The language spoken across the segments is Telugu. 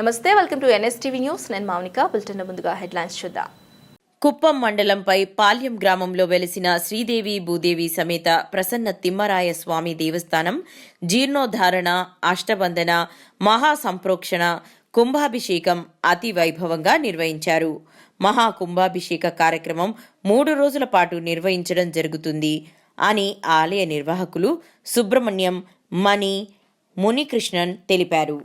నమస్తే, వెల్కమ్ టు NSTV న్యూస్. నేను మౌనిక. బులెటిన్ ముందుగా హెడ్లైన్స్ చూద్దాం. కుప్పం మండలంపై పాల్యం గ్రామంలో వెలిసిన శ్రీదేవి భూదేవి సమేత ప్రసన్న తిమ్మరాయ స్వామి దేవస్థానం జీర్ణోద్ధారణ, అష్టబంధన, మహాసంప్రోక్షణ, కుంభాభిషేకం అతి వైభవంగా నిర్వహించారు. మహాకుంభాభిషేక కార్యక్రమం 3 రోజుల పాటు నిర్వహించడం జరుగుతుంది అని ఆలయ నిర్వాహకులు సుబ్రహ్మణ్యం, మణి, మునికృష్ణన్ తెలిపారు.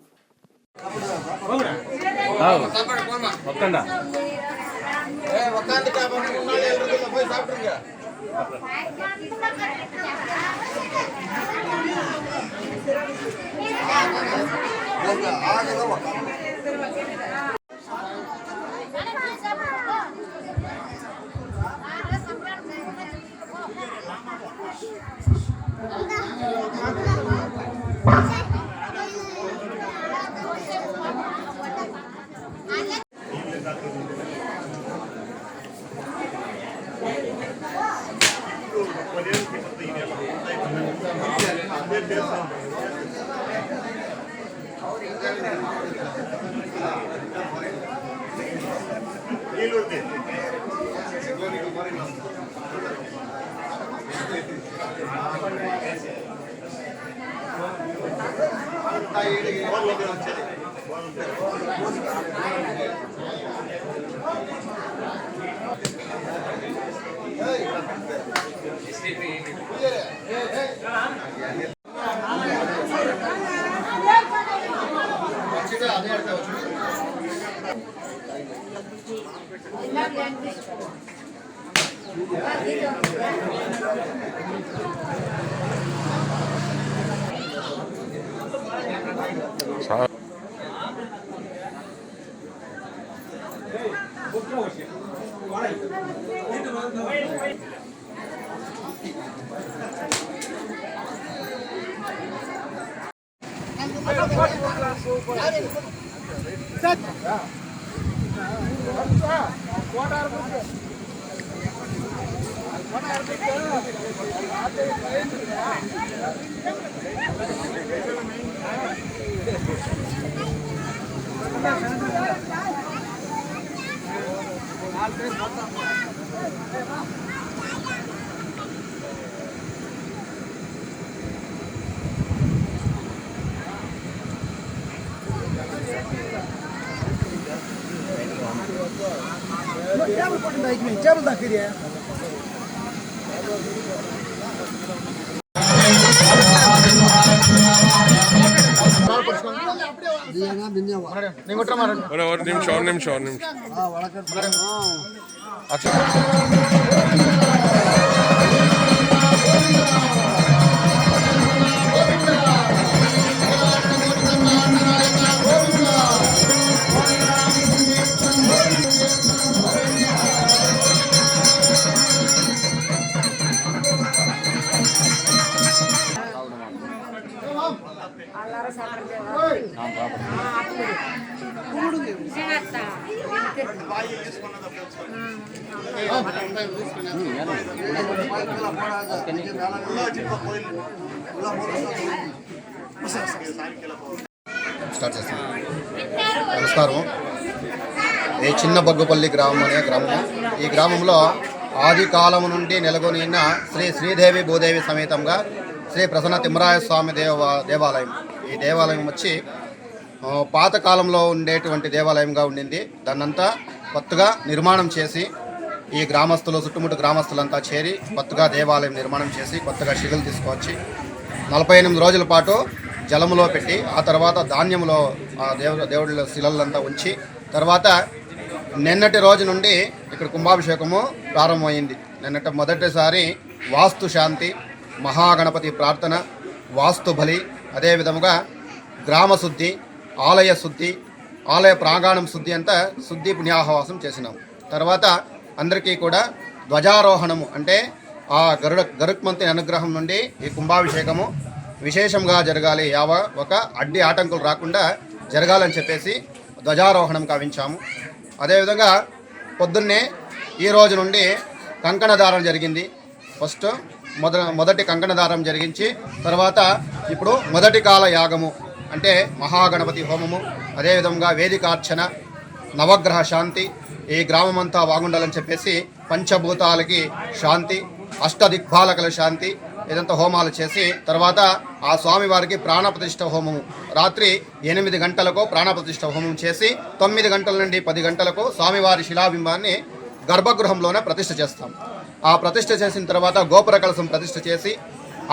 నమస్కారం. ఈ చిన్న బగ్గుపల్లి గ్రామం అనే గ్రామము. ఈ గ్రామంలో ఆది కాలం నుండి నెలకొనిన శ్రీదేవి భూదేవి సమేతంగా శ్రీ ప్రసన్న తిమ్మరాయ స్వామి దేవాలయం. ఈ దేవాలయం వచ్చి పాతకాలంలో ఉండేటువంటి దేవాలయంగా ఉండింది. దాన్నంతా కొత్తగా నిర్మాణం చేసి ఈ గ్రామస్తులు, చుట్టుముట్టు గ్రామస్తులంతా చేరి కొత్తగా దేవాలయం నిర్మాణం చేసి కొత్తగా శిలలు తీసుకువచ్చి 48 రోజుల పాటు జలములో పెట్టి ఆ తర్వాత ధాన్యంలో దేవుళ్ళ శిలలంతా ఉంచి తర్వాత నిన్నటి రోజు నుండి ఇక్కడ కుంభాభిషేకము ప్రారంభమైంది. నిన్నటి మొదటిసారి వాస్తు శాంతి, మహాగణపతి ప్రార్థన, వాస్తు బలి, అదేవిధముగా గ్రామ శుద్ధి, ఆలయ శుద్ధి, ఆలయ ప్రాంగణం శుద్ధి అంతా శుద్ధి పుణ్యాహవాసం చేసినాం. తర్వాత అందరికీ కూడా ధ్వజారోహణము అంటే ఆ గరుక్మంతి అనుగ్రహం నుండి ఈ కుంభాభిషేకము విశేషంగా జరగాలి, ఒక అడ్డి ఆటంకులు రాకుండా జరగాలని చెప్పేసి ధ్వజారోహణం కావించాము. అదేవిధంగా పొద్దున్నే ఈ రోజు నుండి కంకణదారం జరిగింది. మొదటి కంకణదారం జరిగించి తర్వాత ఇప్పుడు మొదటి కాల యాగము అంటే మహాగణపతి హోమము, అదేవిధంగా వేదికార్చన, నవగ్రహ శాంతి, ఈ గ్రామం అంతా బాగుండాలని చెప్పేసి పంచభూతాలకి శాంతి, అష్టదిక్పాలకుల శాంతి, ఇదంతా హోమాలు చేసి తర్వాత ఆ స్వామివారికి ప్రాణప్రతిష్ఠ హోమము రాత్రి 8 గంటలకు ప్రాణప్రతిష్ఠ హోమం చేసి 9 గంటల నుండి 10 గంటలకు స్వామివారి శిలాబింబాన్ని గర్భగృహంలోనే ప్రతిష్ఠ చేస్తాం. ఆ ప్రతిష్ఠ చేసిన తర్వాత గోపుర కలశం ప్రతిష్ఠ చేసి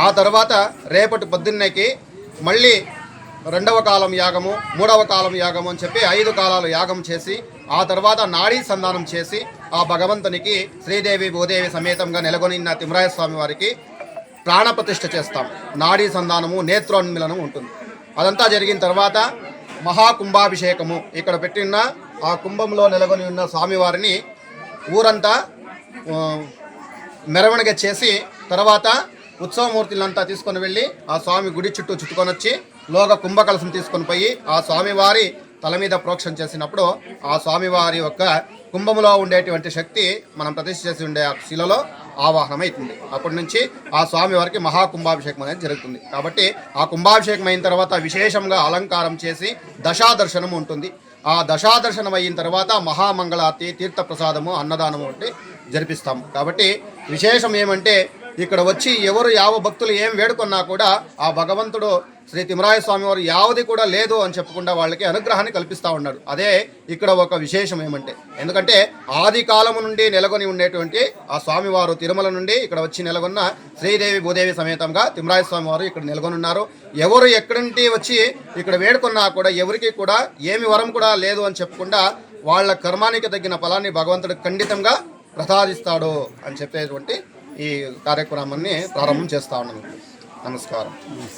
ఆ తర్వాత రేపటి పొద్దున్నకి మళ్ళీ 2వ కాలం యాగము, 3వ కాలం యాగము అని చెప్పి 5 కాలాలు యాగం చేసి ఆ తర్వాత నాడీ సంధానం చేసి ఆ భగవంతునికి శ్రీదేవి భూదేవి సమేతంగా నెలకొనిన్న తిమ్మరాయ స్వామి వారికి ప్రాణప్రతిష్ఠ చేస్తాం. నాడీ సంధానము, నేత్రోన్మిలనం ఉంటుంది. అదంతా జరిగిన తర్వాత మహాకుంభాభిషేకము, ఇక్కడ పెట్టిన ఆ కుంభంలో నెలకొని ఉన్న స్వామివారిని ఊరంతా మెరవణిగ చేసి తర్వాత ఉత్సవమూర్తులంతా తీసుకొని వెళ్ళి ఆ స్వామి గుడి చుట్టూ చుట్టుకొని వచ్చి లోగా కుంభకలశం తీసుకొని పోయి ఆ స్వామివారి తల మీద ప్రోక్షణ చేసినప్పుడు ఆ స్వామివారి యొక్క కుంభంలో ఉండేటువంటి శక్తి మనం ప్రతిష్ఠ చేసి ఉండే ఆ శిలలో ఆవాహనం అవుతుంది. అప్పటి నుంచి ఆ స్వామివారికి మహాకుంభాభిషేకం అనేది జరుగుతుంది. కాబట్టి ఆ కుంభాభిషేకం అయిన తర్వాత విశేషంగా అలంకారం చేసి దశాదర్శనం ఉంటుంది. ఆ దశాదర్శనం అయిన తర్వాత మహామంగళారతి, తీర్థప్రసాదము, అన్నదానము అంటే జరిపిస్తాము. కాబట్టి విశేషం ఏమంటే ఇక్కడ వచ్చి ఎవరు భక్తులు ఏం వేడుకున్నా కూడా ఆ భగవంతుడు శ్రీ తిమ్మరాయ స్వామి వారు యావది కూడా లేదు అని చెప్పకుండా వాళ్ళకి అనుగ్రహాన్ని కల్పిస్తూ ఉన్నాడు. అదే ఇక్కడ ఒక విశేషం ఏమంటే, ఎందుకంటే ఆది కాలము నుండి నెలకొని ఉండేటువంటి ఆ స్వామివారు తిరుమల నుండి ఇక్కడ వచ్చి నెలకొన్న శ్రీదేవి భూదేవి సమేతంగా తిమ్మరాయ స్వామి వారు ఇక్కడ నెలకొని ఉన్నారు. ఎవరు ఎక్కడి నుండి వచ్చి ఇక్కడ వేడుకున్నా కూడా ఎవరికి కూడా ఏమి వరం కూడా లేదు అని చెప్పకుండా వాళ్ళ కర్మానికి తగ్గిన ఫలాన్ని భగవంతుడు ఖండితంగా ప్రసాదిస్తాడు అని చెప్పేటువంటి ఈ కార్యక్రమాన్ని ప్రారంభం చేస్తా ఉన్నాను. నమస్కారం.